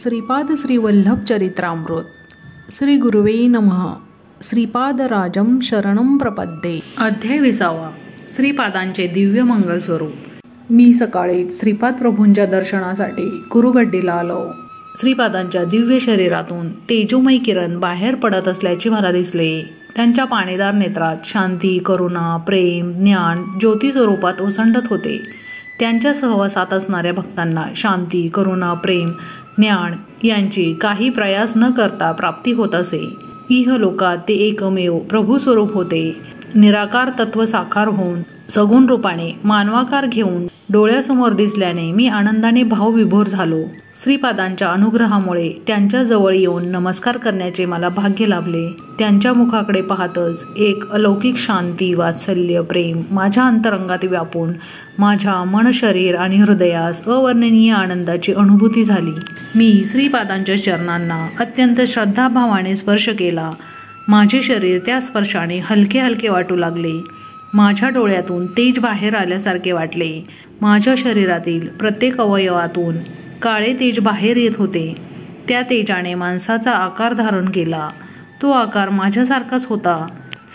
श्रीपाद श्री वल्लभ चरित्रामृत श्री गुरुवे नमः. श्रीपादराजं शरणं प्रपद्ये. अध्याय 20. श्रीपादांचे दिव्य मंगल स्वरूप. मी सकाळी श्रीपाद प्रभूंच्या दर्शनासाठी कुरुगड्डीला आलो. श्रीपादांच्या दिव्य शरीरातून तेजोमय किरण बाहेर पडत असल्याचे मला दिसले. त्यांच्या पाणीदार नेत्रात शांती, करुणा, प्रेम, ज्ञान ज्योती स्वरूपात ओसंडत होते. त्यांच्या सहवासात असणाऱ्या भक्तांना शांती, करुणा, प्रेम, ज्ञान यांची काही प्रयास न करता प्राप्ती होत असे. इहलोकात ते एकमेव प्रभू स्वरूप होते. निराकार तत्व साकार होऊन सगुण रूपाने मानवाकार घेऊन डोळ्यासमोर दिसल्याने मी आनंदाने भावविभोर झालो. श्रीपादांच्या अनुग्रहामुळे त्यांच्या जवळ येऊन नमस्कार करण्याचे मला भाग्य लाभले. त्यांच्या मुखाकडे पाहतच एक अलौकिक शांती, वात्सल्य, प्रेम माझ्या अंतरंगात व्यापून माझ्या मन, शरीर आणि हृदयास अवर्णनीय आनंदाची अनुभूती झाली. मी श्रीपादांच्या चरणांना अत्यंत श्रद्धाभावाने स्पर्श केला. माझे शरीर त्या स्पर्शाने हलके हलके वाटू लागले. माझ्या डोळ्यातून तेज बाहेर आल्यासारखे वाटले. माझ्या शरीरातील प्रत्येक अवयवातून काळे तेज बाहेर येत होते. त्या तेजाने माणसाचा आकार धारण केला. तो आकार माझ्यासारखाच होता.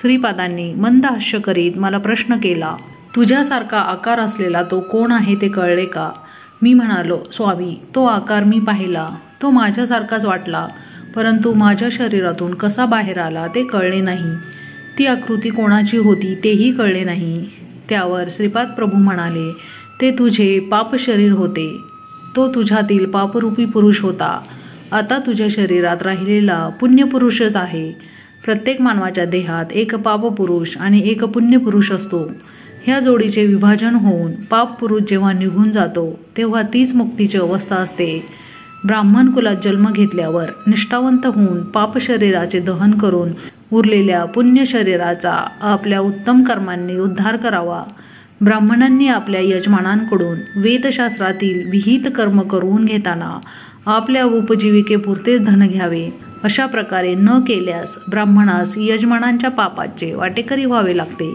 श्रीपादांनी मंद हास्य करीत मला प्रश्न केला, तुझ्यासारखा आकार असलेला तो कोण आहे ते कळले का? मी म्हणालो, स्वामी, तो आकार मी पाहिला. तो माझ्यासारखाच वाटला, परंतु माझ्या शरीरातून कसा बाहेर आला ते कळले नाही. ती आकृती कोणाची होती तेही कळले नाही. त्यावर श्रीपाद प्रभू म्हणाले, ते तुझे पाप शरीर होते. तो तुझ्यातील पापरूपी पुरुष होता. आता तुझ्या शरीरात राहिलेला पुण्यपुरुषच आहे. प्रत्येक मानवाच्या देहात एक पापपुरुष आणि एक पुण्यपुरुष असतो. ह्या जोडीचे विभाजन होऊन पाप पुरुष जेव्हा निघून जातो तेव्हा तीच मुक्तीची अवस्था असते. ब्राह्मण कुलात जन्म घेतल्यावर निष्ठावंत होऊन पाप शरीराचे दहन करून उरलेल्या पुण्य शरीराचा आपल्या उत्तम कर्मांनी उद्धार करावा. ब्राह्मणांनी आपल्या यजमानांकडून वेदशास्त्रातील विहित कर्म करून घेताना आपल्या उपजीविकेपुरतेच धन घ्यावे. अशा प्रकारे न केल्यास ब्राह्मणास यजमानांच्या पापाचे वाटेकरी व्हावे लागते.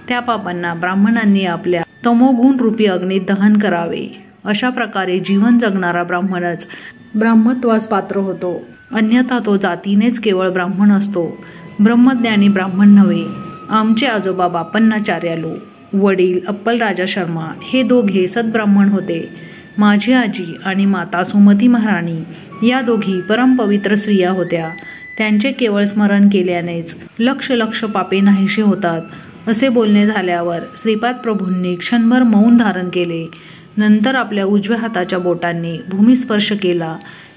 त्या पापांना ब्राह्मणांनी आपल्या तमोगुण रूपी अग्नीत दहन करावे. अशा प्रकारे जीवन जगणारा ब्राह्मणच ब्राह्मत्वास पात्र होतो. अन्यथा तो जातीनेच केवळ ब्राह्मण असतो. ब्रह्मज्ञानी ब्राह्मण नव्हे. आमचे आजोबा बापन्नाचार्यालू, वडील अप्पलराजा शर्मा हे दोघे सद्ब्राह्मण होते. माझी आजी आणि माता सुमती महाराणी या दोघी परमपवित्र स्त्रिया होत्या. त्यांचे केवळ स्मरण केल्यानेच लक्ष लक्ष पापे नाहीशी होतात. असे बोलणे झाल्यावर श्रीपाद प्रभूंनी क्षणभर मौन धारण केले. नंतर आपल्या उजव्या हाताच्या बोटांनी भूमी स्पर्श केला.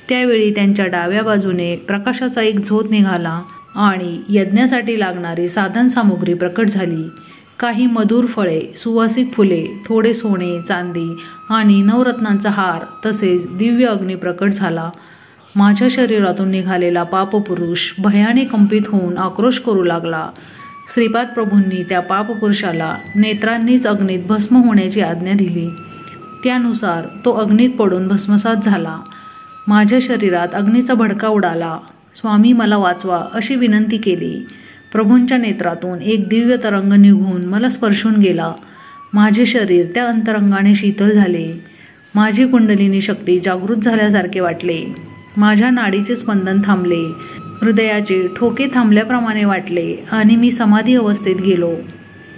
त्यावेळी त्यांच्या डाव्या बाजूने प्रकाशाचा एक झोत निघाला आणि यज्ञासाठी लागणारी साधन सामुग्री प्रकट झाली. काही मधुर फळे, सुवासिक फुले, थोडे सोने, चांदी आणि नवरत्नांचा हार तसेच दिव्य अग्नी प्रकट झाला. माझ्या शरीरातून निघालेला पापपुरुष भयाने कंपित होऊन आक्रोश करू लागला. श्रीपाद प्रभूंनी त्या पापपुरुषाला नेत्रांनीच अग्नीत भस्म होण्याची आज्ञा दिली. त्यानुसार तो अग्नीत पडून भस्मसात झाला. माझ्या शरीरात अग्नीचा भडका उडाला. स्वामी, मला वाचवा अशी विनंती केली. प्रभूंच्या नेत्रातून एक दिव्य तरंग निघून मला स्पर्शून गेला. माझे शरीर त्या अंतरंगाने शीतल झाले. माझी कुंडलिनी शक्ती जागृत झाल्यासारखे वाटले. माझ्या नाडीचे स्पंदन थांबले. हृदयाचे ठोके थांबल्याप्रमाणे वाटले आणि मी समाधी अवस्थेत गेलो.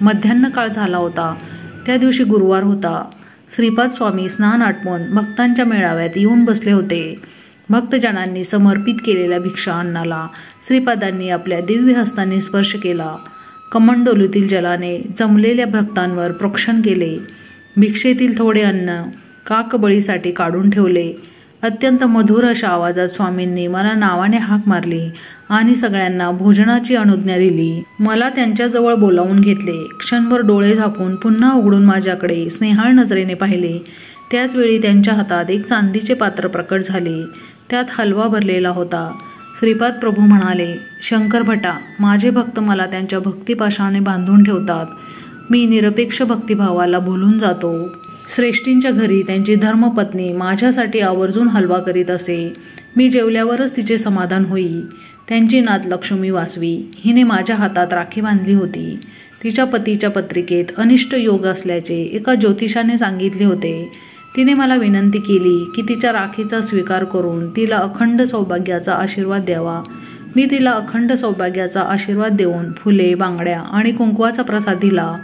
मध्यान्ह काळ झाला होता. त्या दिवशी गुरुवार होता. श्रीपाद स्वामी स्नान आटपून भक्तांच्या मेळाव्यात येऊन बसले होते. भक्तजनांनी समर्पित केलेल्या भिक्षा अन्नाला श्रीपादांनी आपल्या दिव्य हस्तांनी स्पर्श केला. कमंडलूतील जलाने जमलेल्या भक्तांवर प्रोक्षण केले. भिक्षेतील थोडे अन्न काकबळीसाठी काढून ठेवले. अत्यंत मधुर अशा आवाजात स्वामींनी मला नावाने हाक मारली आणि सगळ्यांना भोजनाची अनुज्ञा दिली. मला त्यांच्याजवळ बोलावून घेतले. क्षणभर डोळे झाकून पुन्हा उघडून माझ्याकडे स्नेहाळ नजरेने पाहिले. त्याच वेळी त्यांच्या हातात एक चांदीचे पात्र प्रकट झाले. त्यात हलवा भरलेला होता. श्रीपाद प्रभू म्हणाले, शंकर भटा, माझे भक्त मला त्यांच्या भक्तिपाशाने बांधून ठेवतात. मी निरपेक्ष भक्तिभावाला भुलून जातो. श्रेष्ठींच्या घरी त्यांची धर्मपत्नी माझ्यासाठी आवर्जून हलवा करीत असे. मी जेवल्यावरच तिचे समाधान होई. त्यांची नात लक्ष्मी वासवी हिने माझ्या हातात राखी बांधली होती. तिच्या पतीच्या पत्रिकेत अनिष्ट योग असल्याचे एका ज्योतिषाने सांगितले होते. तिने मला विनंती केली की तिच्या राखीचा स्वीकार करून तिला अखंड सौभाग्याचा आशीर्वाद द्यावा. मी तिला अखंड सौभाग्याचा आशीर्वाद देऊन फुले, बांगड्या आणि कुंकवाचा प्रसाद दिला.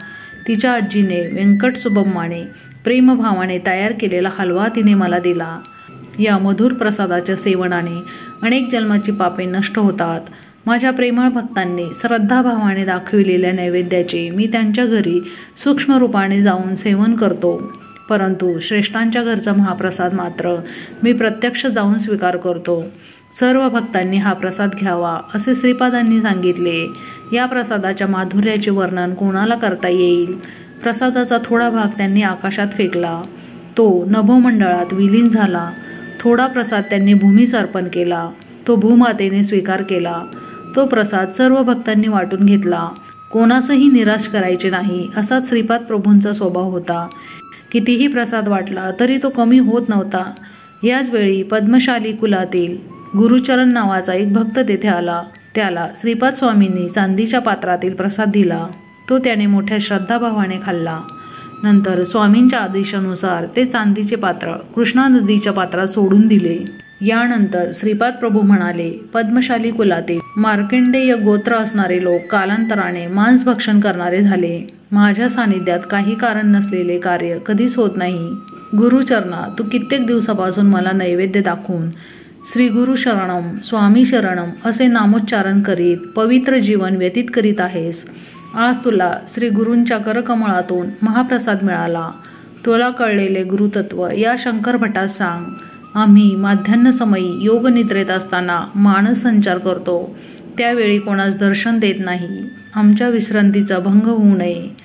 तिच्या आजीने व्यंकट सुब्बम्माने प्रेमभावाने तयार केलेला हलवा तिने मला दिला. या मधुर प्रसादाच्या सेवनाने अनेक जन्माची पापे नष्ट होतात. माझ्या प्रेमळ भक्तांनी श्रद्धाभावाने दाखविलेल्या नैवेद्याचे मी त्यांच्या घरी सूक्ष्म रूपाने जाऊन सेवन करतो. परंतु श्रेष्ठांच्या घरचा महाप्रसाद मात्र मी प्रत्यक्ष जाऊन स्वीकार करतो. सर्व भक्तांनी हा प्रसाद घ्यावा असे श्रीपादांनी सांगितले. या प्रसादाच्या माधुर्याचे वर्णन कोणाला करता येईल. प्रसादाचा थोडा भाग त्यांनी आकाशात फेकला. तो नभोमंडळात विलीन झाला. थोडा प्रसाद त्यांनी भूमीस अर्पण केला. तो भूमातेने स्वीकार केला. तो प्रसाद सर्व भक्तांनी वाटून घेतला. कोणासही निराश करायचे नाही असा श्रीपाद प्रभूंचा स्वभाव होता. कितीही प्रसाद वाटला तरी तो कमी होत नव्हता. याच वेळी पद्मशाली कुलातील गुरुचरण नावाचा एक भक्त तेथे आला. त्याला श्रीपाद स्वामींनी चांदीच्या पात्रातील प्रसाद दिला. तो त्याने मोठ्या श्रद्धाभावाने खाल्ला. नंतर स्वामींच्या आदेशानुसार ते चांदीचे पात्र कृष्णा नदीच्या पात्रात सोडून दिले. यानंतर श्रीपाद प्रभू म्हणाले, पद्मशाली कुलातील मार्कंडेय गोत्र असणारे लोक कालांतराने मांस भक्षण करणारे झाले. माझ्या सानिध्यात काही कारण नसलेले कार्य कधीच होत नाही. गुरुचरणा, तू कित्येक दिवसापासून मला नैवेद्य दाखवून श्री गुरु शरणम, स्वामी शरणम असे नामोच्चारण करीत पवित्र जीवन व्यतीत करीत आहेस. आज तुला श्री गुरूंच्या करकमळातून महाप्रसाद मिळाला. तुला कळलेले गुरुतत्व या शंकर भटास सांग. आम्ही माध्यान्हसमयी योगनिद्रेत असताना मानस संचार करतो. त्यावेळी कोणास दर्शन देत नाही. आमच्या विश्रांतीचा भंग होऊ नये.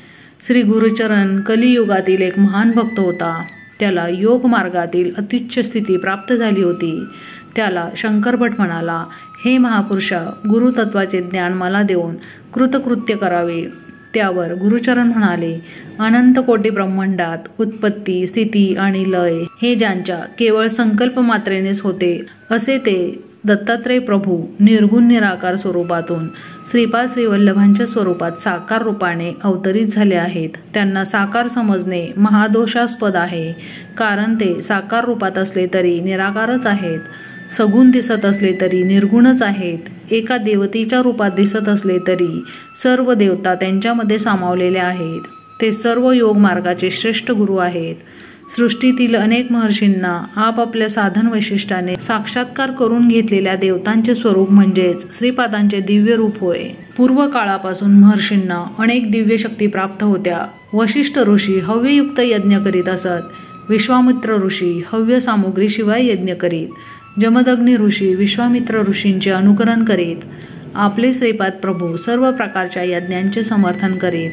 श्री गुरुचरण कलियुगातील एक महान भक्त होता. त्याला योग मार्गातील अत्युच्च स्थिती प्राप्त झाली होती. त्याला शंकरभट म्हणाला, हे महापुरुषा, गुरुतत्वाचे ज्ञान मला देऊन कृतकृत्य करावे. त्यावर गुरुचरण म्हणाले, अनंत कोटी ब्रह्मांडात उत्पत्ती, स्थिती आणि लय हे ज्यांच्या केवळ संकल्प मात्रेनेच होते, असे ते दत्तात्रय प्रभू निर्गुण निराकार स्वरूपातून श्रीपाद श्रीवल्लभांच्या स्वरूपात साकार रूपाने अवतरित झाले आहेत. त्यांना साकार समजणे महादोषास्पद आहे. कारण ते साकार रूपात असले तरी निराकारच आहेत. सगुण दिसत असले तरी निर्गुणच आहेत. एका देवतेच्या रूपात दिसत असले तरी सर्व देवता त्यांच्यामध्ये सामावलेल्या आहेत. ते सर्व योग मार्गाचे श्रेष्ठ गुरु आहेत. सृष्टीतील अनेक महर्षींना आपापल्या साधन वैशिष्ट्याने साक्षात्कार करून घेतलेल्या देवतांचे स्वरूप म्हणजेच श्रीपादांचे दिव्य रूप होय. पूर्व काळापासून महर्षींना अनेक दिव्य शक्ती प्राप्त होत्या. वशिष्ठ ऋषी हव्ययुक्त यज्ञ करीत असत. विश्वामित्र ऋषी हव्य सामुग्रीशिवाय यज्ञ करीत. जमदग्नी ऋषी विश्वामित्र ऋषींचे अनुकरण करीत. आपले श्रीपाद प्रभू सर्व प्रकारच्या यज्ञांचे समर्थन करीत.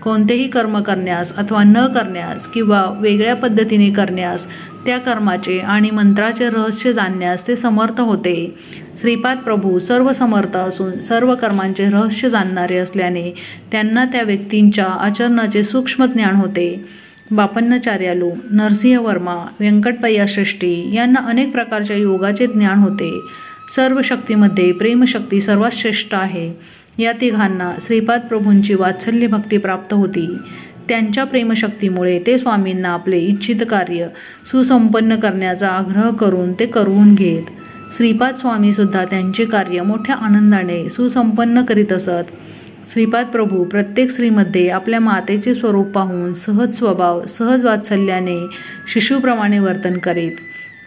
कोणतेही कर्म करण्यास अथवा न करण्यास किंवा वेगळ्या पद्धतीने करण्यास त्या कर्माचे आणि मंत्राचे रहस्य जाणण्यास ते समर्थ होते. श्रीपाद प्रभू सर्व समर्थ असून सर्व कर्मांचे रहस्य जाणणारे असल्याने त्यांना त्या व्यक्तींच्या आचरणाचे सूक्ष्म ज्ञान होते. बापन्नाचार्यालू, नरसिंह वर्मा, व्यंकटपय्या श्रेष्ठी यांना अनेक प्रकारच्या योगाचे ज्ञान होते. सर्व शक्तीमध्ये प्रेमशक्ती सर्वात श्रेष्ठ आहे. या तिघांना श्रीपाद प्रभूंची वात्सल्य भक्ती प्राप्त होती. त्यांच्या प्रेमशक्तीमुळे ते स्वामींना आपले इच्छित कार्य सुसंपन्न करण्याचा आग्रह करून ते करवून घेत. श्रीपाद स्वामी सुद्धा त्यांचे कार्य मोठ्या आनंदाने सुसंपन्न करीत असत. श्रीपाद प्रभू प्रत्येक स्त्रीमध्ये आपल्या मातेचे स्वरूप पाहून सहज स्वभाव, सहज वात्सल्याने शिशुप्रमाणे वर्तन करीत.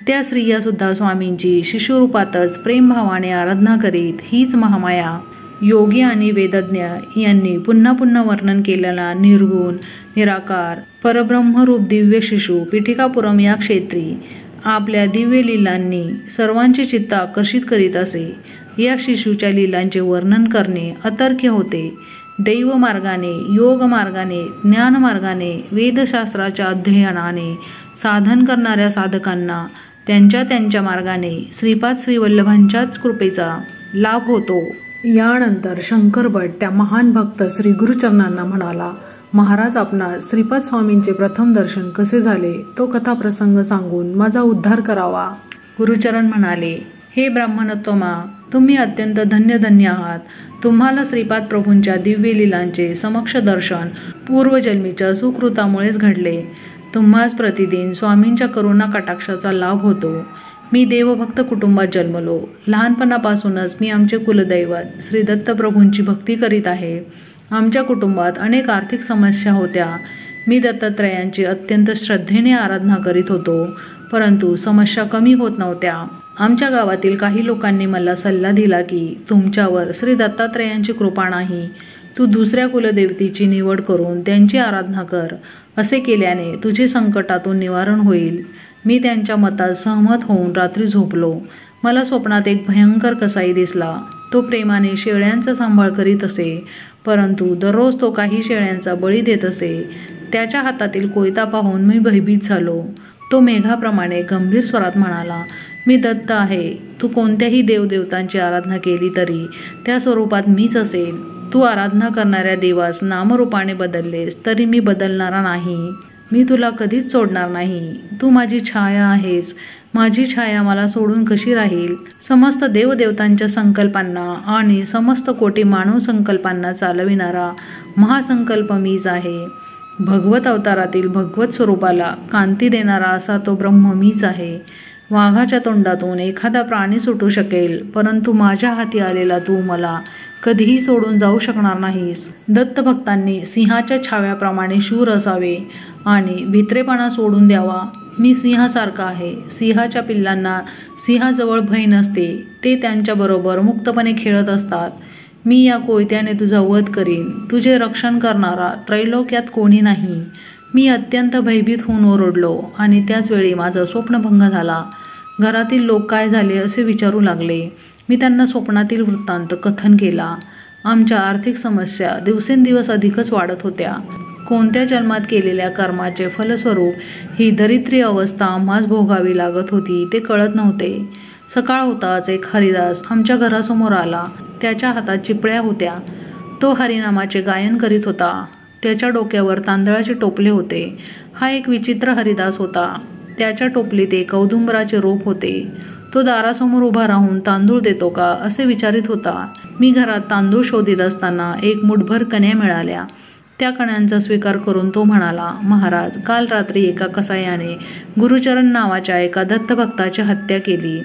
त्या स्त्रिया सुद्धा स्वामींची शिशुरूपातच प्रेमभावाने आराधना करीत. हीच महामाया. योगी आणि वेदज्ञ यांनी पुन्हा पुन्हा वर्णन केलेला निर्गुण, निराकार, परब्रह्मरूप दिव्य शिशु पिठिकापुरम या क्षेत्री आपल्या दिव्य लीलांनी सर्वांचे चित्त आकर्षित करीत असे. या शिशूच्या लीलांचे वर्णन करणे अतर्क्य होते. दैव मार्गाने, योग मार्गाने, ज्ञान मार्गाने, वेदशास्त्राच्या अध्ययनाने साधन करणाऱ्या साधकांना त्यांच्या त्यांच्या मार्गाने श्रीपाद श्रीवल्लभांच्याच कृपेचा लाभ होतो. यानंतर शंकरभट त्या महान भक्त श्री गुरुचरणांना म्हणाला, महाराज, आपणास श्रीपाद स्वामींचे प्रथम दर्शन कसे झाले तो कथाप्रसंग सांगून माझा उद्धार करावा. गुरुचरण म्हणाले, हे ब्राह्मणोत्तमा, तुम्ही अत्यंत धन्य आहात. तुम्हाला श्रीपाद प्रभूंच्या दिव्य लीलांचे समक्ष दर्शन पूर्वजन्मीच्या सुकृतामुळेच घडले. तुम्हास प्रतिदिन स्वामींच्या करुणा कटाक्षाचा लाभ होतो. मी देवभक्त कुटुंबात जन्मलो. लहानपणापासूनच मी आमचे कुलदैवत श्री दत्तप्रभूंची भक्ती करीत आहे. आमच्या कुटुंबात अनेक आर्थिक समस्या होत्या. मी दत्तात्रयांची अत्यंत श्रद्धेने आराधना करीत होतो, परंतु समस्या कमी होत नव्हत्या. आमच्या गावातील काही लोकांनी मला सल्ला दिला की तुमच्यावर श्री दत्तात्रयांची कृपा नाही, तू दुसऱ्या कुलदेवतेची निवड करून त्यांची आराधना कर. असे केल्याने तुझे संकटातून निवारण होईल. मी त्यांच्या मतात सहमत होऊन रात्री झोपलो. मला स्वप्नात एक भयंकर कसाई दिसला. तो प्रेमाने शेळ्यांचा सांभाळ करीत असे, परंतु दररोज तो काही शेळ्यांचा बळी देत असे. त्याच्या हातातील कोयता पाहून मी भयभीत झालो. तो मेघाप्रमाणे गंभीर स्वरात म्हणाला, मी दत्त आहे. तू कोणत्याही देवदेवतांची आराधना केली तरी त्या स्वरूपात मीच असेल. तू आराधना करणाऱ्या देवास नामरूपाने बदललेस तरी मी बदलणारा नाही. मी तुला कधीच सोडणार नाही. तू माझी छाया आहेस. माझी छाया मला सोडून कशी राहील? समस्त देवदेवतांच्या संकल्पांना आणि समस्त कोटी मानव संकल्पांना चालविणारा महासंकल्प मीच आहे. भगवत अवतारातील भगवत स्वरूपाला कांती देणारा असा तो ब्रह्म मीच आहे. वाघाच्या तोंडातून एखादा प्राणी सुटू शकेल, परंतु माझ्या हाती आलेला तू मला कधीही सोडून जाऊ शकणार नाहीस. दत्तभक्तांनी सिंहाच्या छाव्याप्रमाणे शूर असावे आणि भित्रेपणा सोडून द्यावा. मी सिंहासारखा आहे. सिंहाच्या पिल्लांना सिंहाजवळ भय नसते. ते त्यांच्याबरोबर मुक्तपणे खेळत असतात. मी या कोयत्याने तुझा वध करीन. तुझे रक्षण करणारा त्रैलोक्यात कोणी नाही. मी अत्यंत भयभीत होऊन ओरडलो आणि त्याचवेळी माझा स्वप्नभंग झाला. घरातील लोक काय झाले असे विचारू लागले. मी त्यांना स्वप्नातील वृत्तांत कथन केला. आमच्या आर्थिक समस्या दिवसेंदिवस अधिकच वाढत होत्या. कोणत्या जन्मात केलेल्या कर्माचे फलस्वरूप ही दरिद्री अवस्था आम्हास भोगावी लागत होती ते कळत नव्हते. सकाळ होताच एक हरिदास आमच्या घरासमोर आला. त्याच्या हातात चिपळ्या होत्या. तो हरिनामाचे गायन करीत होता. त्याच्या डोक्यावर तांदळाचे टोपले होते. हा एक विचित्र हरिदास होता. त्याच्या टोपलीत एक औदुंबराचे रोप होते. तो दारासमोर उभा राहून तांदूळ देतो का असे विचारित होता. मी घरात तांदूळ शोधित असताना एक मुठभर कण्या मिळाल्या. त्या कण्यांचा स्वीकार करून तो म्हणाला, महाराज, काल रात्री एका कसायाने गुरुचरण नावाच्या एका दत्तभक्ताची हत्या केली.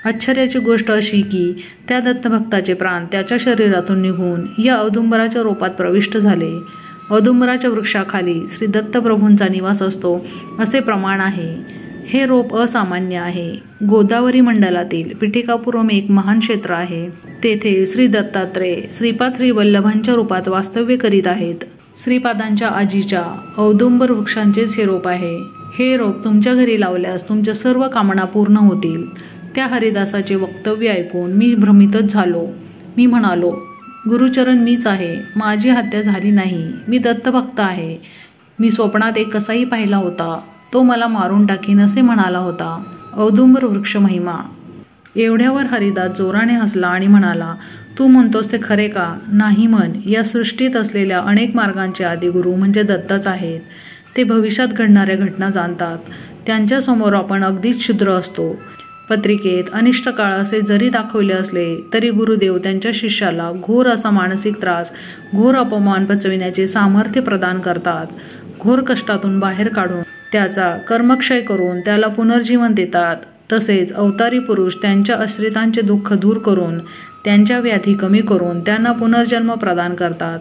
आश्चर्याची गोष्ट अशी की त्या दत्तभक्ताचे प्राण त्याच्या शरीरातून निघून या औदुंबराच्या रोपात प्रविष्ट झाले. औदुंबराच्या वृक्षाखाली श्री दत्तप्रभूंचा निवास असतो असे प्रमाण आहे. हे रोप असामान्य आहे. गोदावरी मंडलातील पिठिकापुरम एक महान क्षेत्र आहे. तेथे श्री दत्तात्रय श्रीपाद श्री वल्लभांच्या रूपात वास्तव्य करीत आहेत. श्रीपादांच्या आजीच्या औदुंबर वृक्षांचेच हे रोप आहे. हे रोप तुमच्या घरी लावल्यास तुमच्या सर्व कामना पूर्ण होतील. त्या हरिदासाचे वक्तव्य ऐकून मी भ्रमितच झालो. मी म्हणालो, गुरुचरण मीच आहे. माझी हत्या झाली नाही. मी दत्तभक्त आहे. मी स्वप्नात एक कसाई पाहिला होता. तो मला मारून टाकीन असे म्हणाला होता. औदुंबर वृक्ष महिमा. एवढ्यावर हरिदास जोराने हसला आणि म्हणाला, तू म्हणतोस ते खरे का? नाही म्हण. या सृष्टीत असलेल्या अनेक मार्गांचे आदिगुरु म्हणजे दत्तच आहेत. ते भविष्यात घडणाऱ्या घटना जाणतात. त्यांच्यासमोर आपण अगदीच क्षुद्र असतो. पत्रिकेत अनिष्ट काळ असे जरी दाखवले असले तरी गुरुदेव त्यांच्या शिष्याला घोर असा मानसिक त्रास, घोर अपमान पचविण्याचे सामर्थ्य प्रदान करतात. घोर कष्टातून बाहेर काढून त्याचा कर्मक्षय करून त्याला पुनर्जीवन देतात. तसेच अवतारी पुरुष त्यांच्या आश्रितांचे दुःख दूर करून त्यांच्या व्याधी कमी करून त्यांना पुनर्जन्म प्रदान करतात.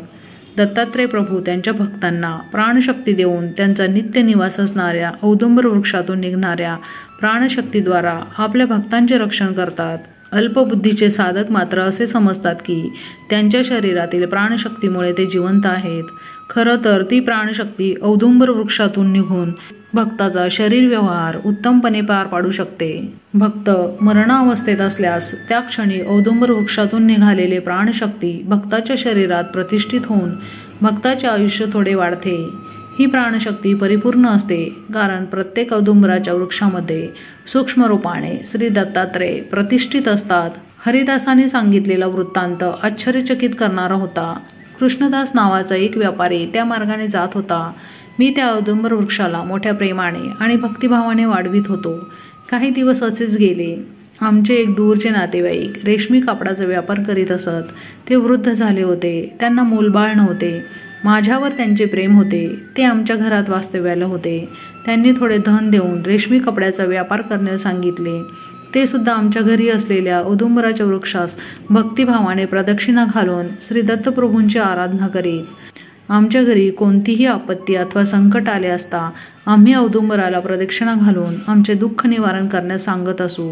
दत्तात्रय प्रभू त्यांच्या भक्तांना प्राणशक्ती देऊन त्यांचा नित्य निवास असणाऱ्या औदुंबर वृक्षातून निघणाऱ्या प्राणशक्तीद्वारा आपल्या भक्तांचे रक्षण करतात. अल्पबुद्धीचे साधक मात्र असे समजतात की त्यांच्या शरीरातील प्राणशक्तीमुळे ते जिवंत आहेत. खरं तर ती प्राणशक्ती औदुंबर वृक्षातून निघून भक्ताचा शरीर व्यवहार उत्तमपणे पार पाडू शकते. भक्त मरणावस्थेत असल्यास त्या क्षणी औदुंबर वृक्षातून निघालेले प्राणशक्ती भक्ताच्या शरीरात प्रतिष्ठित होऊन भक्ताचे आयुष्य थोडे वाढते. ही प्राणशक्ती परिपूर्ण असते, कारण प्रत्येक औदुंबराच्या वृक्षामध्ये सूक्ष्म रूपाने श्री दत्तात्रय प्रतिष्ठित असतात. हरिदासाने सांगितलेला वृत्तांत आश्चर्यचकित करणारा होता. कृष्णदास नावाचा एक व्यापारी त्या मार्गाने जात होता. मी त्या औदुंबर वृक्षाला मोठ्या प्रेमाने आणि भक्तिभावाने वाढवित होतो. काही दिवस असेच गेले. आमचे एक दूरचे नातेवाईक रेशमी कापडाचा व्यापार करीत असत. ते वृद्ध झाले होते. त्यांना मूलबाळ नव्हते. माझ्यावर त्यांचे प्रेम होते. ते आमच्या घरात वास्तव्याला होते. त्यांनी थोडे धन देऊन रेशमी कपड्याचा व्यापार करण्यास सांगितले. ते सुद्धा आमच्या घरी असलेल्या औदुंबराच्या वृक्षास भक्तिभावाने प्रदक्षिणा घालून श्री दत्तप्रभूंची आराधना करीत. आमच्या घरी कोणतीही आपत्ती अथवा संकट आले असता आम्ही औदुंबराला प्रदक्षिणा घालून आमचे दुःख निवारण करण्यास सांगत असू.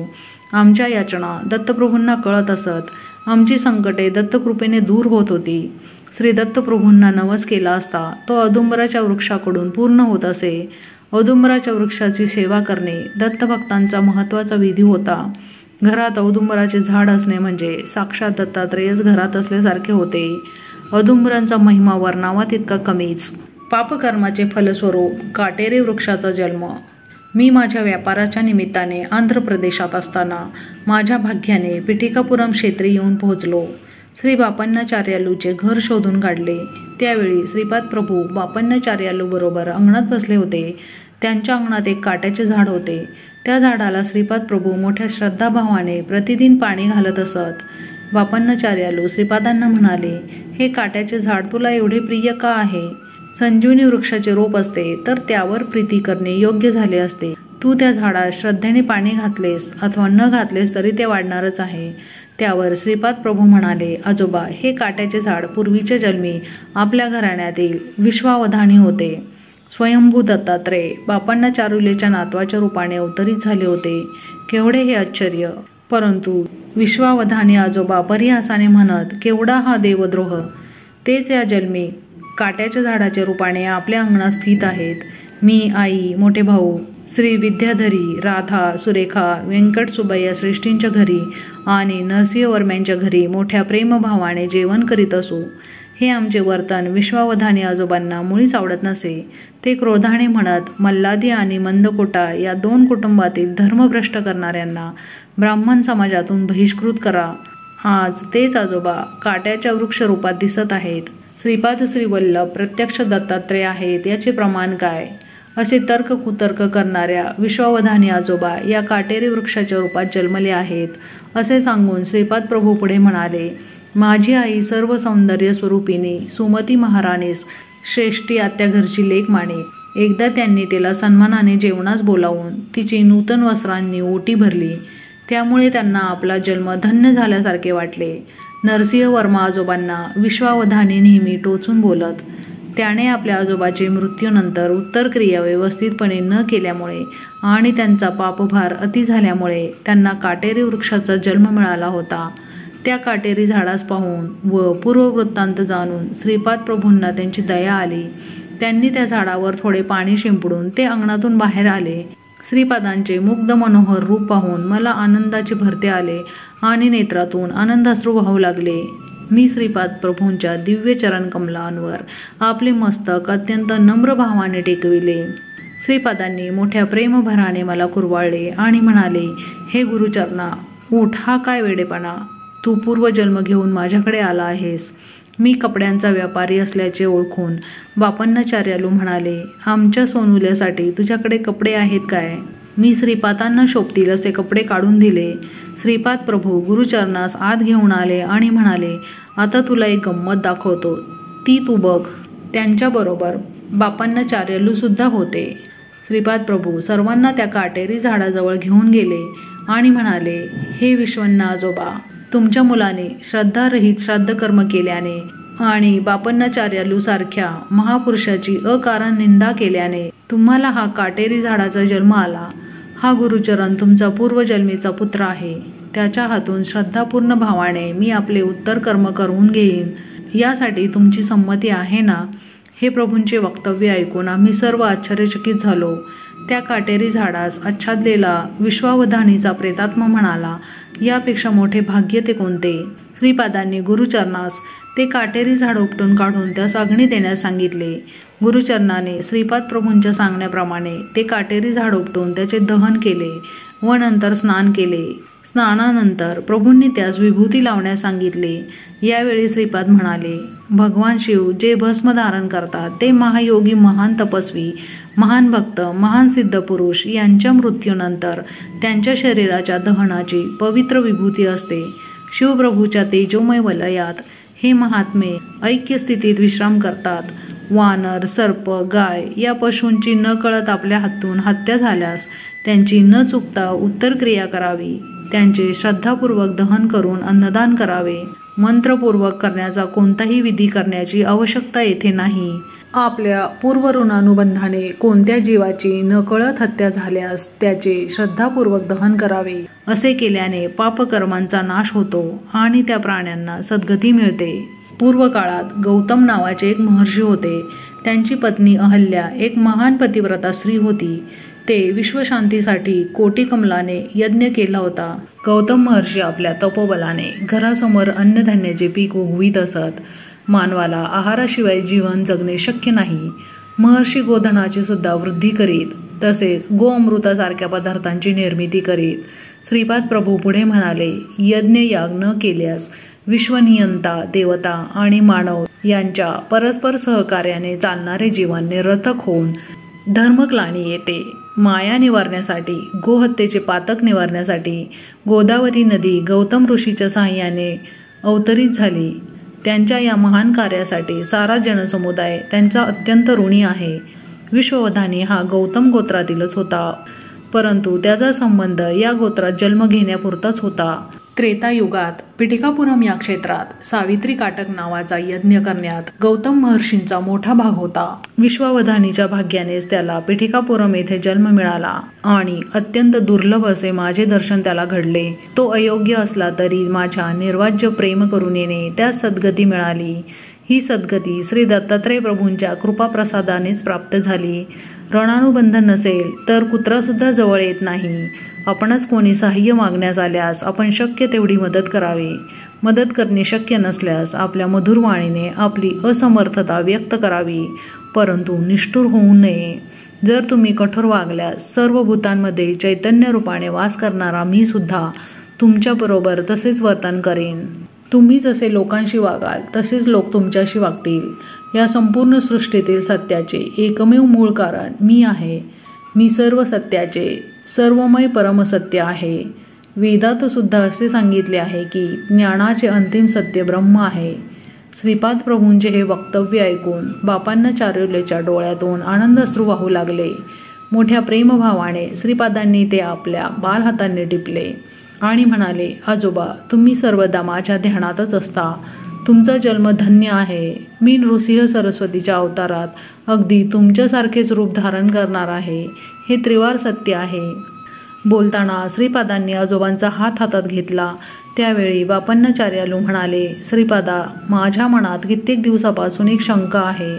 आमच्या याचना दत्तप्रभूंना कळत असत. आमची संकटे दत्तकृपेने दूर होत होती. श्री दत्तप्रभूंना नवस केला असता तो औदुंबराच्या वृक्षाकडून पूर्ण होत असे. औदुंबराच्या वृक्षाची सेवा करणे दत्तभक्तांचा महत्त्वाचा विधी होता. घरात औदुंबराचे झाड असणे म्हणजे साक्षात दत्तात्रेयच घरात असल्यासारखे होते. औदुंबरांचा महिमा वर्णावा तितका कमीच. पापकर्माचे फलस्वरूप काटेरी वृक्षाचा जन्म. मी माझ्या व्यापाराच्या निमित्ताने आंध्र प्रदेशात असताना माझ्या भाग्याने पिठिकापुरम क्षेत्री येऊन पोहोचलो. श्री बापन्नाचार्यालूचे घर शोधून काढले. त्यावेळी श्रीपाद प्रभू बापन्नाचार्यालूबरोबर अंगणात बसले होते. त्यांच्या अंगणात एक काट्याचे झाड होते. त्या झाडाला श्रीपाद प्रभू मोठ्या श्रद्धाभावाने प्रतिदिन पाणी घालत असत. बापन्नाचार्यालू श्रीपादांना म्हणाले, हे काट्याचे झाड तुला एवढे प्रिय का आहे? संजीवनी वृक्षाचे रोप असते तर त्यावर प्रीती करणे योग्य झाले असते. तू त्या झाडात श्रद्धेने पाणी घातलेस अथवा न घातलेस तरी ते वाढणारच आहे. त्यावर श्रीपाद प्रभू म्हणाले, आजोबा, हे काट्याचे झाड पूर्वीच्या जन्मी आपल्या घराण्यातील विश्वावधानी होते. स्वयंभू दत्तात्रेय बापन्नाचार्युलेच्या नातवाच्या रूपाने अवतरित झाले होते. केवढे हे आश्चर्य! परंतु विश्वावधानी आजोबा परिहासाने म्हणत, केवढा हा देवद्रोह! तेच या जन्मी काट्याच्या झाडाच्या रूपाने आपल्या अंगणात स्थित आहेत. मी, आई, मोठे भाऊ श्री विद्याधरी, राधा, सुरेखा, व्यंकटसुबैया श्रेष्ठींच्या घरी आणि नरसिंहवर्म्यांच्या घरी मोठ्या प्रेमभावाने जेवण करीत असू. हे आमचे वर्तन विश्वावधानी आजोबांना मुळीच आवडत नसे. ते क्रोधाने म्हणत, मल्लादी आणि मंदकोटा या 2 कुटुंबातील धर्मभ्रष्ट करणाऱ्यांना ब्राह्मण समाजातून बहिष्कृत करा. आज तेच आजोबा काट्याच्या वृक्षरूपात दिसत आहेत. श्रीपाद श्रीवल्लभ प्रत्यक्ष दत्तात्रेय आहेत याचे प्रमाण काय? असे तर्क कुतर्क करणाऱ्या विश्वावधानी आजोबा या काटेरी वृक्षाच्या रूपात जन्मले आहेत असे सांगून श्रीपाद प्रभू पुढे म्हणाले, माझी आई सर्व सौंदर्य स्वरूपिणी सुमती महाराणीस श्रेष्ठी आत्या घरची लेक माने. एकदा त्यांनी तिला सन्मानाने जेवणास बोलावून तिची नूतन वस्त्रांनी ओटी भरली. त्यामुळे त्यांना आपला जन्म धन्य झाल्यासारखे वाटले. नरसिंहवर्मा आजोबांना विश्वावधानी नेहमी टोचून बोलत. त्याने आपल्या आजोबाचे मृत्यूनंतर उत्तर क्रिया व्यवस्थितपणे न केल्यामुळे आणि त्यांचा पापभार अति झाल्यामुळे त्यांना काटेरी वृक्षाचा जन्म मिळाला होता. त्या काटेरी झाडास पाहून व पूर्ववृत्तांत जाणून श्रीपाद प्रभूंना त्यांची दया आली. त्यांनी त्या झाडावर थोडे पाणी शिंपडून ते अंगणातून बाहेर आले. श्रीपादांचे मुग्ध मनोहर रूप पाहून मला आनंदाचे भरते आले आणि नेत्रातून आनंदाश्रू वाहू लागले. मी श्रीपाद प्रभूंच्या दिव्य चरण कमलांवर आपले मस्तक अत्यंत नम्र भावाने टेकविले. श्रीपादांनी मोठ्या प्रेमभराने मला कुरवाळले आणि म्हणाले, हे गुरुचरणा, उठ, हा काय वेडेपणा! तू पूर्वजन्म घेऊन माझ्याकडे आला आहेस. मी कपड्यांचा व्यापारी असल्याचे ओळखून बापन्नाचार्यालू म्हणाले, आमच्या सोनुल्यासाठी तुझ्याकडे कपडे आहेत काय? मी श्रीपादांना शोभतील असे कपडे काढून दिले. श्रीपाद प्रभू गुरुचरणास आत घेऊन आले आणि म्हणाले, आता तुला एक गंमत दाखवतो, ती तू बघ. त्यांच्याबरोबर बापन्नाचार्यालू सुद्धा होते. श्रीपाद प्रभू सर्वांना त्या काटेरी झाडाजवळ घेऊन गेले आणि म्हणाले, हे विश्वन्ना आजोबा, तुमच्या मुलाने श्रद्धारहित श्राद्धकर्म केल्याने आणि बापन्नाचार्यालू सारख्या महापुरुषाची अकारण निंदा केल्याने तुम्हाला हा काटेरी झाडाचा जन्म आला. हा गुरुचरण तुमचा पूर्वजन्मीचा पुत्र आहे. त्याच्या हातून श्रद्धापूर्ण भावाने मी आपले उत्तर कर्म करून घेईन. यासाठी तुमची संमती आहे ना? हे प्रभूंचे वक्तव्य ऐकून आम्ही सर्व आश्चर्यचकित झालो. त्या काटेरी झाडास आच्छादलेला विश्वावधानीचा प्रेतात्मा म्हणाला, यापेक्षा मोठे भाग्य ते कोणते? श्रीपादांनी गुरुचरणास ते काटेरी झाड उपटून काढून त्यास अग्नी देण्यास सांगितले. गुरुचरणाने श्रीपाद प्रभूंच्या सांगण्याप्रमाणे ते काटेरी झाड उपटून त्याचे दहन केले व नंतर स्नान केले. स्नानानंतर प्रभूंनी त्यास विभूती लावण्यास सांगितले. यावेळी श्रीपाद म्हणाले, भगवान शिव जे भस्म धारण करतात ते महायोगी, महान तपस्वी, महान भक्त, महान सिद्ध पुरुष यांच्या मृत्यूनंतर त्यांच्या शरीराच्या दहनाची पवित्र विभूती असते. शिवप्रभूच्या तेजोमय वलयात हे महात्मे ऐक्य स्थितीत विश्राम करतात. वानर, सर्प, गाय या पशूंची नकळत आपल्या हातून हत्या झाल्यास त्यांची न चुकता उत्तर क्रिया करावी. त्यांचे श्रद्धापूर्वक दहन करून अन्नदान करावे. मंत्रपूर्वक करण्याचा कोणताही विधी करण्याची आवश्यकता येथे नाही. आपल्या पूर्वऋणानुबंधाने कोणत्या जीवाची नकळत हत्या झाल्यास त्याचे श्रद्धापूर्वक दहन करावे. असे केल्याने पापकर्मांचा नाश होतो आणि त्या प्राण्यांना सद्गती मिळते. पूर्व काळात गौतम नावाचे एक महर्षी होते. त्यांची पत्नी अहल्या एक महान पतिव्रता स्त्री होती. ते विश्वशांतीसाठी कोटी कमलाने यज्ञ केला होता. गौतम महर्षी आपल्या तपोबलाने घरासमोर अन्नधान्याचे पीक उगवीत असत. मानवाला आहाराशिवाय जीवन जगणे शक्य नाही. महर्षी गोधनाची सुद्धा वृद्धी करीत, तसेच गोअमृतासारख्या पदार्थांची निर्मिती करीत. श्रीपाद प्रभू पुढे म्हणाले, यज्ञयाग न केल्यास विश्वनियंता, देवता आणि मानव यांच्या परस्पर सहकार्याने चालणारे जीवन निरर्थक होऊन धर्मग्लानी येते. माया निवारण्यासाठी, गोहत्येचे पातक निवारण्यासाठी गोदावरी नदी गौतम ऋषीच्या साहाय्याने अवतरित झाली. त्यांच्या या महान कार्यासाठी सारा जनसमुदाय त्यांचा अत्यंत ऋणी आहे. विश्ववधानी हा गौतम गोत्रातीलच होता, परंतु त्याचा संबंध या गोत्रात जन्म घेण्यापुरताच होता. त्रेतायुगात पिठिकापुरम या क्षेत्रात सावित्री काटक नावाचा यज्ञ करण्यात गौतम महर्षींचा मोठा भाग होता. विश्ववधानीच्या भाग्यानेच त्याला पिठिकापुरम येथे जन्म मिळाला आणि अत्यंत दुर्लभ असे माझे दर्शन त्याला घडले. तो अयोग्य असला तरी माझ्या निर्वाज्य प्रेम करुणेने त्यास सद्गती मिळाली. ही सद्गती श्री दत्तात्रय प्रभूंच्या कृपाप्रसादानेच प्राप्त झाली. ऋणानुबंधन नसेल तर कुत्रासुद्धा जवळ येत नाही. आपणच कोणी सहाय्य मागण्यास आल्यास आपण शक्य तेवढी मदत करावी. मदत करणे शक्य नसल्यास आपल्या मधुर वाणीने आपली असमर्थता व्यक्त करावी, परंतु निष्ठुर होऊ नये. जर तुम्ही कठोर वागल्यास सर्व भूतांमध्ये चैतन्य रूपाने वास करणारा मी सुद्धा तुमच्याबरोबर तसेच वर्तन करेन. तुम्ही जसे लोकांशी वागाल तसेच लोक तुमच्याशी वागतील. या संपूर्ण सृष्टीतील सत्याचे एकमेव मूळ कारण मी आहे. मी सर्व सत्याचे सर्वमय परमसत्य आहे. वेदात सुद्धा असे सांगितले आहे की ज्ञानाचे अंतिम सत्य ब्रह्म आहे. श्रीपाद प्रभूंचे हे वक्तव्य ऐकून बापांना चारुलेच्या डोळ्यातून आनंदाश्रू वाहू लागले. मोठ्या प्रेमभावाने श्रीपादांनी ते आपल्या बालहातांनी टिपले आणि म्हणाले, आजोबा, तुम्ही सर्वदा माझ्या ध्यानातच असता. तुमचा जन्म धन्य आहे. मी नृसिंह सरस्वतीच्या अवतारात अगदी तुमच्यासारखेच रूप धारण करणार आहे. हे त्रिवार सत्य आहे. बोलताना श्रीपादांनी आजोबांचा हात हातात घेतला. त्यावेळी बापन्नाचार्यालू म्हणाले, श्रीपादा, माझ्या मनात कित्येक दिवसापासून एक शंका आहे,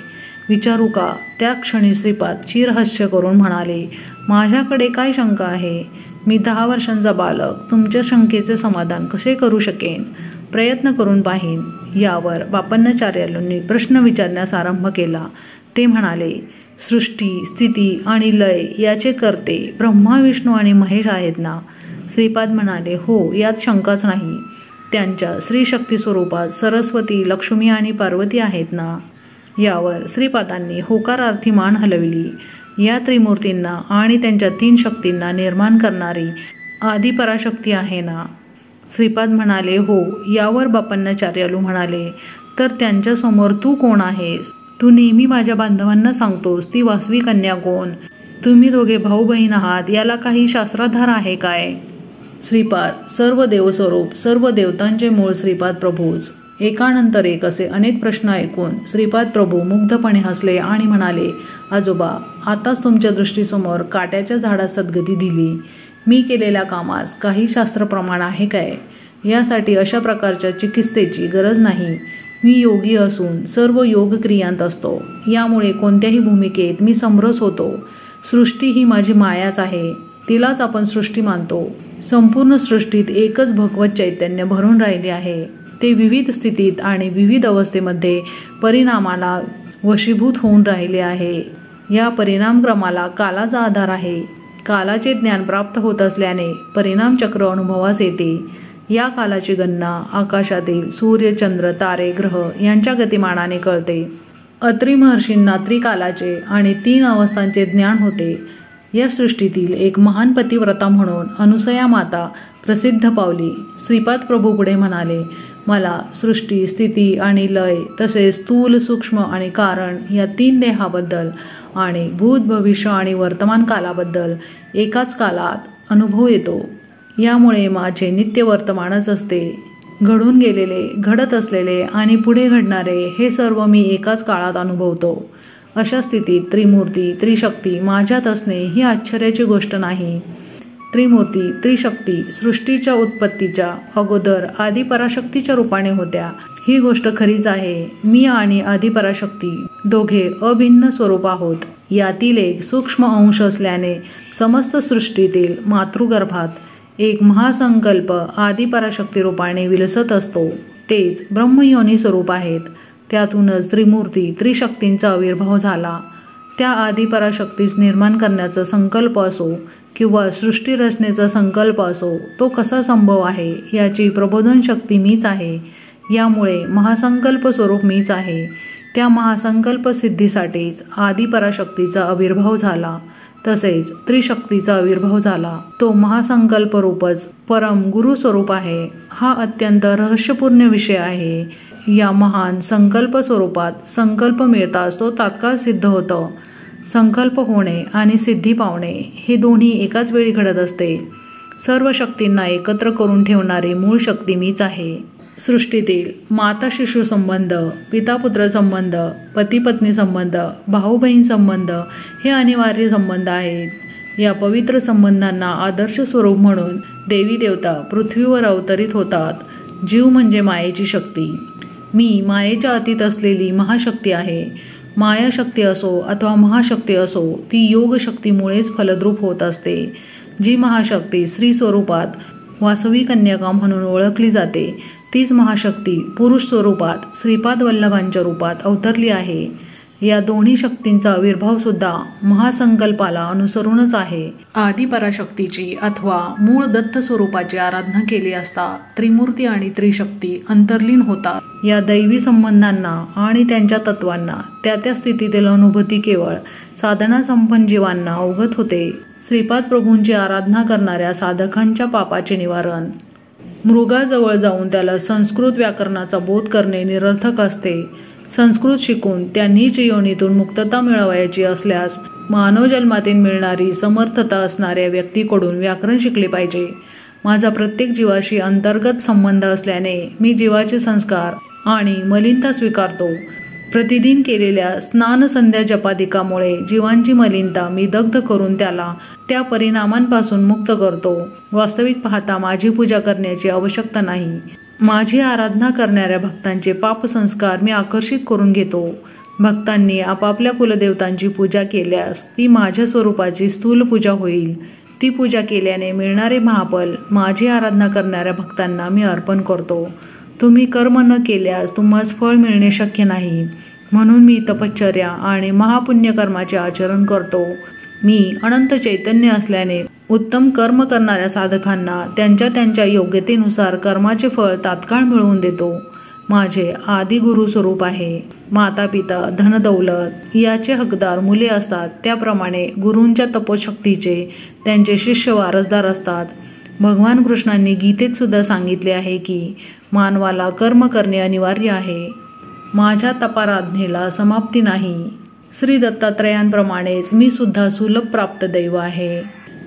विचारू का? त्या क्षणी श्रीपाद चिरहास्य करून म्हणाले, माझ्याकडे काय शंका आहे? मी 10 वर्षांचा बालक तुमच्या शंकेचे समाधान कसे करू शकेन? प्रयत्न करून पाहीन. यावर बापन्नाचार्यालूंनी प्रश्न विचारण्यास आरंभ केला. ते म्हणाले, सृष्टी, स्थिती आणि लय याचे कर्ते ब्रह्मा, विष्णू आणि महेश आहेत ना? श्रीपाद म्हणाले, हो, यात शंकाच नाही. त्यांच्या श्रीशक्ती स्वरूपात सरस्वती, लक्ष्मी आणि पार्वती आहेत ना? यावर श्रीपादांनी होकारार्थी मान हलवली. या त्रिमूर्तींना आणि त्यांच्या 3 शक्तींना निर्माण करणारी आदिपराशक्ती आहे ना? श्रीपाद म्हणाले, हो. यावर बापन्नाचार्यालू म्हणाले, तर त्यांच्यासमोर तू कोण आहेस? तू नेहमी माझ्या बांधवांना सांगतोस ती वासवी कन्या कोण? तुम्ही दोघे भाऊ बहीण आहात, याला काही शास्त्राधार आहे काय? श्रीपाद, सर्व देवस्वरूप, सर्व देवतांचे मूळ श्रीपाद प्रभूच. एकानंतर एक असे अनेक प्रश्न ऐकून श्रीपाद प्रभू मुग्धपणे हसले आणि म्हणाले, आजोबा, आताच तुमच्या दृष्टीसमोर काट्याच्या झाडात सद्गती दिली. मी केलेल्या कामास काही शास्त्रप्रमाण आहे काय? यासाठी अशा प्रकारच्या चिकित्सेची गरज नाही. मी योगी असून सर्व योगक्रियांत असतो. यामुळे कोणत्याही भूमिकेत मी समरस होतो. सृष्टी ही माझी मायाच आहे. तिलाच आपण सृष्टी मानतो. संपूर्ण सृष्टीत एकच भगवत चैतन्य भरून राहिले आहे. ते विविध स्थितीत आणि विविध अवस्थेमध्ये परिणामाला वशीभूत होऊन राहिले आहे. या परिणामक्रमाला कालाचा आधार आहे. कालाचे ज्ञान प्राप्त होत असल्याने परिणामचक्र अनुभवास येते. या कालाची गणना आकाशातील सूर्य, चंद्र, तारे, ग्रह यांच्या गतिमानाने कळते. अत्री महर्षींना त्रिकालाचे आणि 3 अवस्थांचे ज्ञान होते. या सृष्टीतील एक महान पतिव्रता म्हणून अनुसया माता प्रसिद्ध पावली. श्रीपाद प्रभू पुढे म्हणाले, मला सृष्टी, स्थिती आणि लय तसेच स्थूल, सूक्ष्म आणि कारण या 3 देहाबद्दल आणि भूत, भविष्य आणि वर्तमान कालाबद्दल एकाच कालात अनुभव येतो. यामुळे माझे नित्य वर्तमानच असते. घडून गेलेले, घडत असलेले आणि पुढे घडणारे हे सर्व मी एकाच काळात अनुभवतो. अशा स्थितीत त्रिमूर्ती, त्रिशक्ती माझ्यात असणे ही आश्चर्याची गोष्ट नाही. त्रिमूर्ती, त्रिशक्ती सृष्टीच्या उत्पत्तीच्या अगोदर आदिपराशक्तीच्या रूपाने होत्या, ही गोष्ट खरीच आहे. मी आणि आदिपराशक्ती दोघे अभिन्न स्वरूप आहोत. यातील एक सूक्ष्म अंश असल्याने समस्त सृष्टीतील मातृगर्भात एक महासंकल्प आदिपराशक्ती रूपाने विलसत असतो. तेच ब्रह्मयोनी स्वरूप आहेत. त्यातूनच त्रिमूर्ती, त्रिशक्तींचा आविर्भाव झाला. त्या आदिपराशक्तीस निर्माण करण्याचा संकल्प असो किंवा सृष्टी रचनेचा संकल्प असो, तो कसा संभव आहे याची प्रबोधन शक्ती मीच आहे. यामुळे महासंकल्प स्वरूप मीच आहे. त्या महासंकल्प सिद्धीसाठीच आदिपराशक्तीचा आविर्भाव झाला. तसेच त्रिशक्तीचा आविर्भाव झाला. तो महासंकल्प रूपच परम गुरु स्वरूप आहे. हा अत्यंत रहस्यपूर्ण विषय आहे. या महान संकल्प स्वरूपात संकल्प मिळताच तो तात्काळ सिद्ध होतो. संकल्प होणे आणि सिद्धी पावणे हे दोन्ही एकाच वेळी घडत असते. सर्व शक्तींना एकत्र करून ठेवणारी मूळ शक्ती मीच आहे. सृष्टीतील माता शिशु संबंध, पिता पुत्र संबंध, पती पत्नी संबंध, भाऊ बहीण संबंध हे अनिवार्य संबंध आहेत. या पवित्र संबंधांना आदर्श स्वरूप म्हणून देवी देवता पृथ्वीवर अवतरित होतात. जीव म्हणजे मायेची शक्ती. मी मायेच्या अतीत असलेली महाशक्ती आहे. मायाशक्ती असो अथवा महाशक्ती असो, ती योग शक्तीमुळेच फलद्रूप होत असते. जी महाशक्ती स्त्री स्वरूपात वासवी कन्यका म्हणून ओळखली जाते, तीच महाशक्ती पुरुष स्वरूपात श्रीपाद वल्लभांच्या रूपात अवतरली आहे. या दोन्ही शक्तींचा आविर्भाव सुद्धा महासंकल्पाला अनुसरूनच आहे. आदिपराशक्तीची अथवा मूळ दत्त स्वरूपाची आराधना केली असता त्रिमूर्ती आणि त्रिशक्ती अंतर्लीन होतात. या दैवी संबंधांना आणि त्यांच्या तत्वांना त्या त्या स्थितीतील अनुभूती केवळ साधना संपन्न जीवांना अवगत होते. श्रीपाद प्रभूंची आराधना करणाऱ्या साधकांच्या पापाचे निवारण. मृगाजवळ जाऊन त्याला संस्कृत व्याकरणाचा बोध करणे निरर्थक असते. संस्कृत शिकून त्या नीच योनीतून मुक्तता मिळवायची असल्यास मानव जन्मातील मिळणारी समर्थता असणाऱ्या व्यक्तीकडून व्याकरण शिकले पाहिजे. माझा प्रत्येक जीवाशी अंतर्गत संबंध असल्याने मी जीवाचे संस्कार आणि मलिनता स्वीकारतो. प्रतिदिन केलेल्या स्नान संध्या जपादिकामुळे जीवांची मलिनता मी दग्ध करून त्याला त्या परिणामांपासून मुक्त करतो. वास्तविक पाहता माझी पूजा करण्याची आवश्यकता नाही. माझी आराधना करणाऱ्या भक्तांचे पापसंस्कार मी आकर्षित करून घेतो. भक्तांनी आपापल्या कुलदेवतांची पूजा केल्यास ती माझ्या स्वरूपाची स्थूल पूजा होईल. ती पूजा केल्याने मिळणारे महाफल माझी आराधना करणाऱ्या भक्तांना मी अर्पण करतो. तुम्ही कर्म न केल्यास तुम्हास फळ मिळणे शक्य नाही. म्हणून मी तपश्चर्या आणि महापुण्यकर्माचे आचरण करतो. मी अनंत चैतन्य असल्याने उत्तम कर्म करणाऱ्या साधकांना त्यांच्या त्यांच्या योग्यतेनुसार कर्माचे फळ तात्काळ मिळवून देतो. माझे आदि गुरु स्वरूप आहे. माता पिता धनदौलत याचे हकदार मुले असतात, त्याप्रमाणे गुरूंच्या तपोशक्तीचे त्यांचे शिष्य वारसदार असतात. भगवान कृष्णांनी गीतेत सुद्धा सांगितले आहे की मानवाला कर्म करणे अनिवार्य आहे. माझ्या तपाराधनेला समाप्ती नाही. श्री दत्तात्रयांप्रमाणेच मी सुद्धा सुलभ प्राप्त दैव आहे.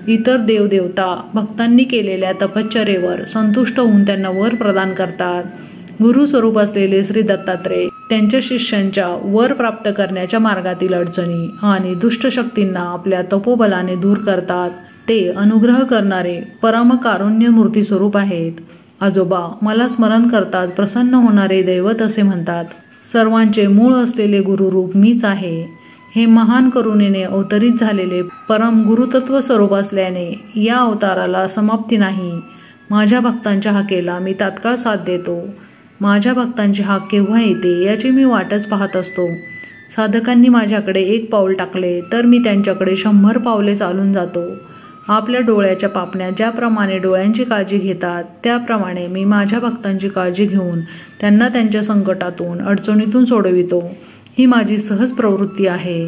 इतर देवदेवता भक्तांनी केलेल्या तपश्चर्येवर संतुष्ट होऊन त्यांना वर प्रदान करतात. गुरु स्वरूप असलेले श्री दत्तात्रय त्यांच्या शिष्यांच्या वर प्राप्त करण्याच्या मार्गातील अडचणी आणि दुष्ट शक्तींना आपल्या तपोबलाने दूर करतात. ते अनुग्रह करणारे परम कारुण्य मूर्ती स्वरूप आहेत. आजोबा मला स्मरण करताच प्रसन्न होणारे दैवत असे म्हणतात. सर्वांचे मूळ असलेले गुरुरूप मीच आहे. हे महान करुणेने अवतरित झालेले परम गुरुतत्व स्वरूप असल्याने या अवताराला समाप्ती नाही. माझ्या भक्तांच्या हाकेला मी तात्काळ साथ देतो. माझ्या भक्तांची हाक केव्हा येते याची मी वाटच पाहत असतो. साधकांनी माझ्याकडे 1 पाऊल टाकले तर मी त्यांच्याकडे 100 पावले चालून जातो. आपल्या डोळ्याच्या पापण्या ज्याप्रमाणे डोळ्यांची काळजी घेतात, त्याप्रमाणे मी माझ्या भक्तांची काळजी घेऊन त्यांना त्यांच्या संकटातून अडचणीतून सोडवितो. ही माझी सहज प्रवृत्ती आहे.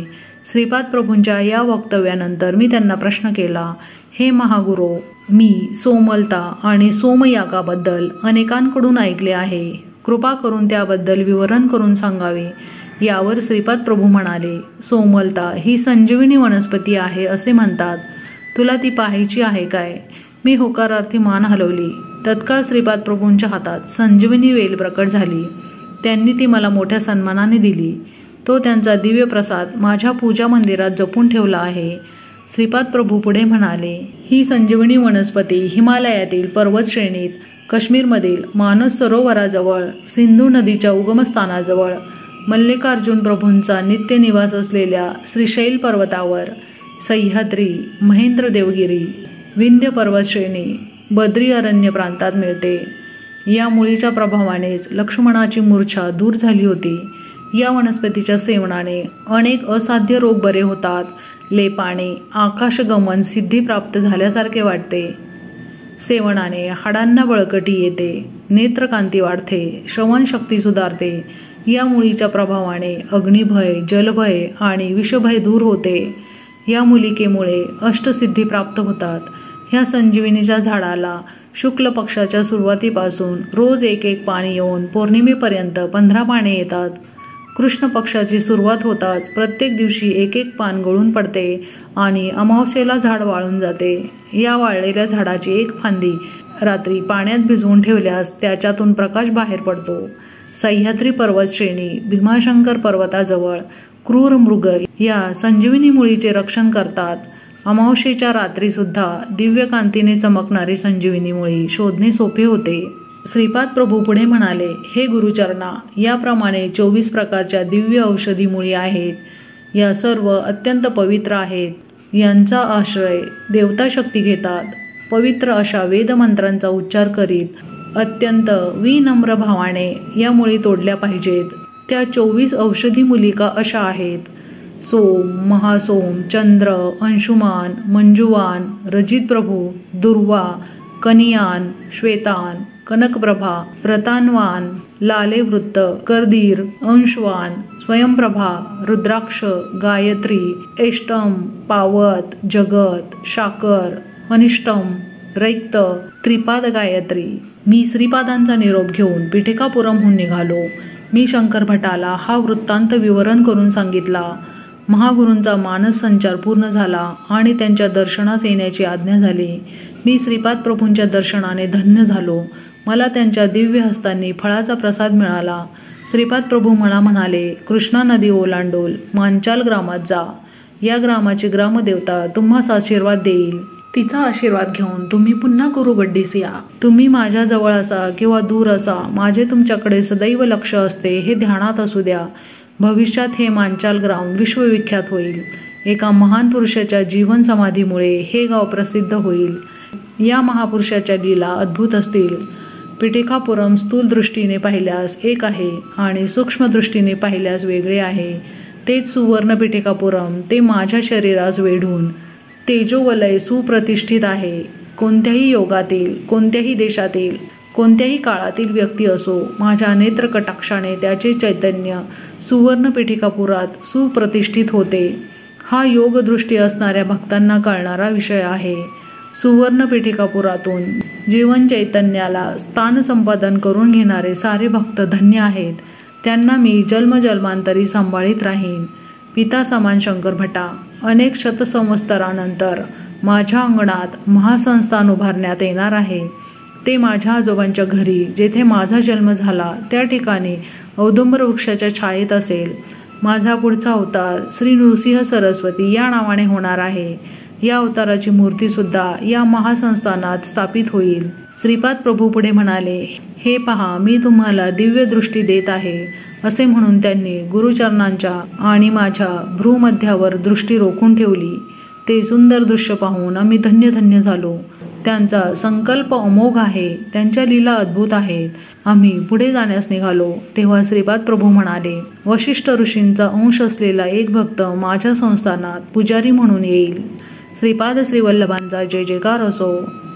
श्रीपाद प्रभूंच्या या वक्तव्यानंतर मी त्यांना प्रश्न केला, हे महागुरू, मी सोमलता आणि सोमयागाबद्दल अनेकांकडून ऐकले आहे. कृपा करून त्याबद्दल विवरण करून सांगावे. यावर श्रीपाद प्रभू म्हणाले, सोमलता ही संजीवनी वनस्पती आहे असे म्हणतात. तुला ती पाहायची आहे काय? मी होकारार्थी मान हलवली. तत्काळ श्रीपाद प्रभूंच्या हातात संजीवनी वेल प्रकट झाली. त्यांनी ती मला मोठ्या सन्मानाने दिली. तो त्यांचा दिव्य प्रसाद माझ्या पूजा मंदिरात जपून ठेवला आहे. श्रीपाद प्रभू पुढे म्हणाले, ही संजीवनी वनस्पती हिमालयातील पर्वतश्रेणीत, काश्मीरमधील मानस सरोवराजवळ, सिंधू नदीच्या उगमस्थानाजवळ, मल्लिकार्जुन प्रभूंचा नित्य निवास असलेल्या श्रीशैल पर्वतावर, सह्याद्री, महेंद्र देवगिरी, विंध्य पर्वतश्रेणी, बद्री अरण्य प्रांतात मिळते. या मुळीच्या प्रभावानेच लक्ष्मणाची मूर्छा दूर झाली होती. या वनस्पतीच्या सेवनाने अनेक असाध्य रोग बरे होतात. लेपाने आकाशगमन सिद्धी प्राप्त झाल्यासारखे वाटते. सेवनाने हाडांना बळकटी येते, नेत्रकांती वाढते, श्रवणशक्ती सुधारते. या मुळीच्या प्रभावाने अग्निभय, जलभय आणि विषभय दूर होते. या मूलिकेमुळे अष्टसिद्धी प्राप्त होतात. ह्या संजीवनीच्या झाडाला शुक्ल पक्षाच्या सुरुवातीपासून रोज एक एक पान येऊन पौर्णिमेपर्यंत 15 पाने येतात. कृष्ण पक्षाची सुरुवात होताच प्रत्येक दिवशी एक एक पान गळून पडते आणि अमावस्येला झाड वाळून जाते. या वाळलेल्या झाडाची एक फांदी रात्री पाण्यात भिजवून ठेवल्यास त्याच्यातून प्रकाश बाहेर पडतो. सह्याद्री पर्वतश्रेणी, भीमाशंकर पर्वताजवळ क्रूर मृग या संजीवनी मुळीचे रक्षण करतात. अमावस्येच्या रात्री सुद्धा दिव्य कांतीने चमकणारी संजीवनी मुळी शोधणे सोपे होते. श्रीपाद प्रभू पुढे म्हणाले, हे गुरुचरणा, याप्रमाणे 24 प्रकारच्या दिव्य औषधी मुळी आहेत. या सर्व अत्यंत पवित्र आहेत. यांचा आश्रय देवता शक्ती घेतात. पवित्र अशा वेदमंत्रांचा उच्चार करीत अत्यंत विनम्र भावाने या मुळी तोडल्या पाहिजेत. त्या 24 औषधी मूलिका अशा आहेत: सोम, महासोम, चंद्र, अंशुमान, मंजुवान, रजित प्रभू, दुर्वा, कनियान, श्वेतान, कनकप्रभा, रतानवान, लालेवृत्त, करदीर, अंशवान, स्वयंप्रभा, रुद्राक्ष, गायत्री, एष्टम, पावत, जगत, शाकर, अनिष्टम, रैक्त, त्रिपाद गायत्री. मी श्रीपादांचा निरोप घेऊन पिठिकापुरमहून निघालो. मी शंकर भटाला हा वृत्तांत विवरण करून सांगितला. महागुरूंचा मानस संचार पूर्ण झाला आणि त्यांच्या दर्शनास येण्याची आज्ञा झाली. मी श्रीपाद प्रभूंच्या दर्शनाने धन्य झालो. मला त्यांच्या दिव्य हस्तांनी फळाचा प्रसाद मिळाला. श्रीपाद प्रभू मला म्हणाले, कृष्णा नदी ओलांडून मांचाल ग्रामात जा. या ग्रामाची ग्रामदेवता तुम्हास आशीर्वाद देईल. तिचा आशीर्वाद घेऊन तुम्ही पुन्हा कुरुगड्डीस या. तुम्ही माझ्याजवळ असा किंवा दूर असा, माझे तुमच्याकडे सदैव लक्ष असते हे ध्यानात असू द्या. भविष्यात हे मांचाल ग्राम विश्वविख्यात होईल. एका महान पुरुषाच्या जीवन समाधीमुळे हे गाव प्रसिद्ध होईल. या महापुरुषाच्या लीला अद्भुत असतील. पिठिकापुरम स्थूल दृष्टीने पाहिल्यास एक आहे आणि सूक्ष्म दृष्टीने पाहिल्यास वेगळे आहे. तेच सुवर्ण पिठिकापुरम, ते माझ्या शरीरास वेढून तेजोवलय सुप्रतिष्ठित आहे. कोणत्याही योगातील, कोणत्याही देशातील, कोणत्याही काळातील व्यक्ती असो, माझ्या नेत्रकटाक्षाने त्याचे चैतन्य सुवर्ण पिठिकापुरात सुप्रतिष्ठित होते. हा योगदृष्टी असणाऱ्या भक्तांना कळणारा विषय आहे. सुवर्ण पिठिकापुरातून जीवन चैतन्याला स्थान संपादन करून घेणारे सारे भक्त धन्य आहेत. त्यांना मी जन्मजन्मांतरी सांभाळीत राहीन. पिता समान शंकर भटा, अनेक शतसंवत्सरानंतर माझ्या अंगणात महासंस्थान उभारण्यात येणार आहे. ते माझ्या आजोबांच्या घरी, जेथे माझा जन्म झाला त्या ठिकाणी औदुंबर वृक्षाच्या छायेत असेल. माझा पुढचा अवतार श्री नृसिंह सरस्वती या नावाने होणार आहे. या अवताराची मूर्ती सुद्धा या महासंस्थानात स्थापित होईल. श्रीपाद प्रभू पुढे म्हणाले, हे पहा, मी तुम्हाला दिव्य दृष्टी देत आहे. असे म्हणून त्यांनी गुरुचरणांच्या आणि माझ्या भ्रूमध्यावर दृष्टी रोखून ठेवली. ते सुंदर दृश्य पाहून आम्ही धन्य धन्य झालो. त्यांचा संकल्प अमोघ आहे. त्यांच्या लीला अद्भुत आहेत. आम्ही पुढे जाण्यास निघालो तेव्हा श्रीपाद प्रभू म्हणाले, वशिष्ठ ऋषींचा अंश असलेला एक भक्त माझ्या संस्थानात पुजारी म्हणून येईल. श्रीपाद श्रीवल्लभांचा जय जयकार असो.